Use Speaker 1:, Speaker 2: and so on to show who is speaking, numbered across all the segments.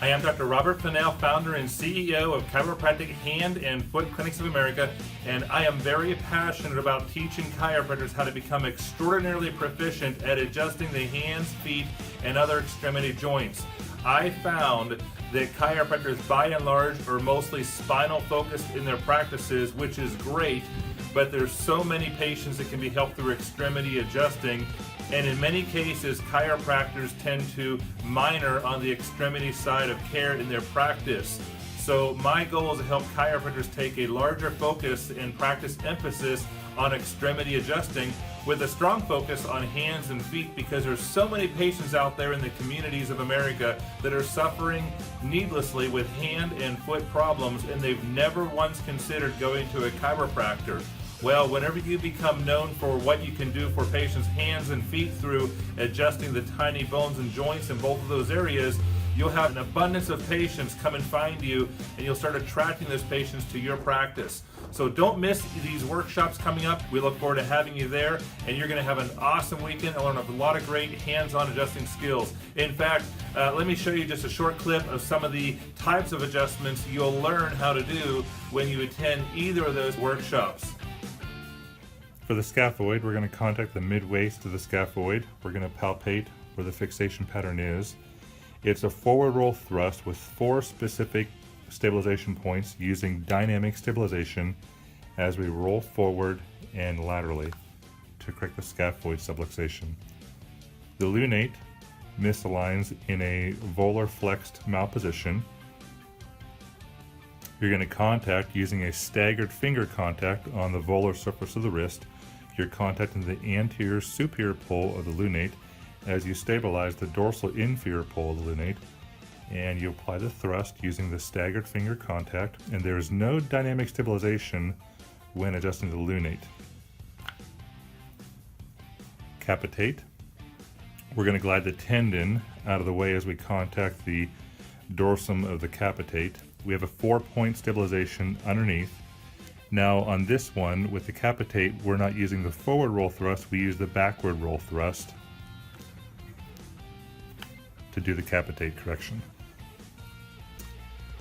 Speaker 1: I am Dr. Robert Fennell, founder and CEO of Chiropractic Hand and Foot Clinics of America, and I am very passionate about teaching chiropractors how to become extraordinarily proficient at adjusting the hands, feet, and other extremity joints. I found that chiropractors, by and large, are mostly spinal focused in their practices, which is great, but there's so many patients that can be helped through extremity adjusting. And in many cases, chiropractors tend to minor on the extremity side of care in their practice. So my goal is to help chiropractors take a larger focus and practice emphasis on extremity adjusting with a strong focus on hands and feet, because there's so many patients out there in the communities of America that are suffering needlessly with hand and foot problems, and they've never once considered going to a chiropractor. Well, whenever you become known for what you can do for patients' hands and feet through adjusting the tiny bones and joints in both of those areas, you'll have an abundance of patients come and find you, and you'll start attracting those patients to your practice. So don't miss these workshops coming up. We look forward to having you there, and you're going to have an awesome weekend and learn a lot of great hands-on adjusting skills. In fact, let me show you just a short clip of some of the types of adjustments you'll learn how to do when you attend either of those workshops. For the scaphoid, we're going to contact the mid-waist of the scaphoid. We're going to palpate where the fixation pattern is. It's a forward roll thrust with 4 specific stabilization points using dynamic stabilization as we roll forward and laterally to correct the scaphoid subluxation. The lunate misaligns in a volar flexed malposition. You're going to contact using a staggered finger contact on the volar surface of the wrist. You're contacting the anterior superior pole of the lunate as you stabilize the dorsal inferior pole of the lunate, and you apply the thrust using the staggered finger contact, and there is no dynamic stabilization when adjusting the lunate. Capitate. We're going to glide the tendon out of the way as we contact the dorsum of the capitate. We have a 4-point stabilization underneath. Now on this one, with the capitate, we're not using the forward roll thrust, we use the backward roll thrust to do the capitate correction.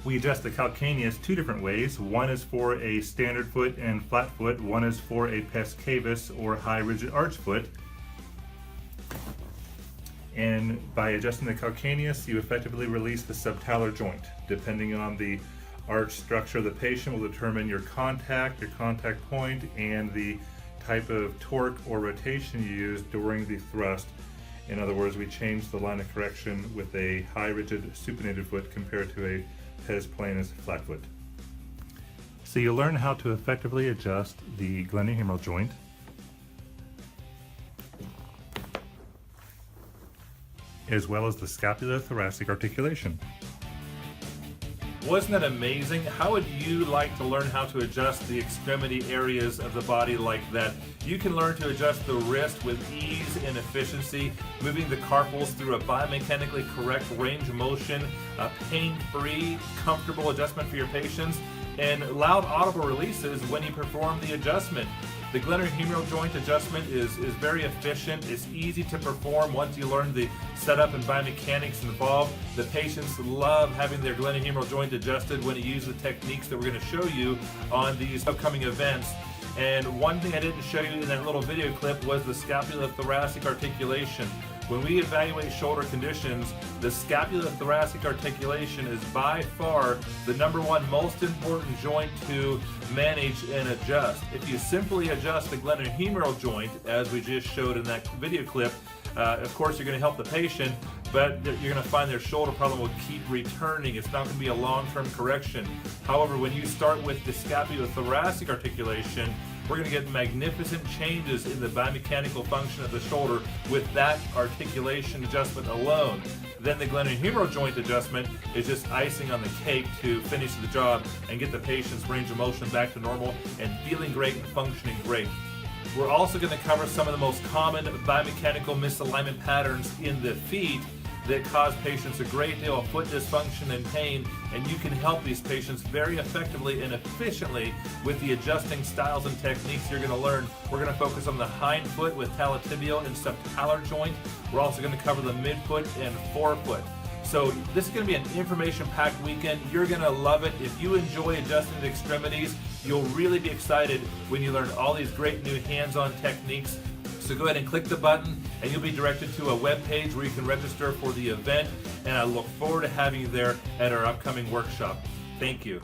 Speaker 1: We adjust the calcaneus 2 different ways. One is for a standard foot and flat foot. One is for a pes cavus or high rigid arch foot. And by adjusting the calcaneus, you effectively release the subtalar joint. Depending on the arch structure of the patient will determine your contact point, and the type of torque or rotation you use during the thrust. In other words, we change the line of correction with a high rigid supinated foot compared to a pes planus flat foot. So you'll learn how to effectively adjust the glenohumeral joint, as well as the scapulothoracic articulation. Wasn't that amazing? How would you like to learn how to adjust the extremity areas of the body like that? You can learn to adjust the wrist with ease and efficiency, moving the carpals through a biomechanically correct range of motion, a pain-free, comfortable adjustment for your patients, and loud audible releases when you perform the adjustment. The glenohumeral joint adjustment is very efficient. It's easy to perform once you learn the setup and biomechanics involved. The patients love having their glenohumeral joint adjusted when you use the techniques that we're going to show you on these upcoming events. And one thing I didn't show you in that little video clip was the scapulothoracic articulation. When we evaluate shoulder conditions, the scapulothoracic articulation is by far the #1 most important joint to manage and adjust. If you simply adjust the glenohumeral joint, as we just showed in that video clip, of course you're going to help the patient, but you're going to find their shoulder problem will keep returning. It's not going to be a long-term correction. However, when you start with the scapulothoracic articulation, we're going to get magnificent changes in the biomechanical function of the shoulder with that articulation adjustment alone. Then the glenohumeral joint adjustment is just icing on the cake to finish the job and get the patient's range of motion back to normal and feeling great and functioning great. We're also going to cover some of the most common biomechanical misalignment patterns in the feet that cause patients a great deal of foot dysfunction and pain, and you can help these patients very effectively and efficiently with the adjusting styles and techniques you're going to learn. We're going to focus on the hind foot with talatibial and subtalar joint. We're also going to cover the midfoot and forefoot. So this is going to be an information-packed weekend. You're going to love it. If you enjoy adjusting the extremities, you'll really be excited when you learn all these great new hands-on techniques. So go ahead and click the button and you'll be directed to a web page where you can register for the event. And I look forward to having you there at our upcoming workshop. Thank you.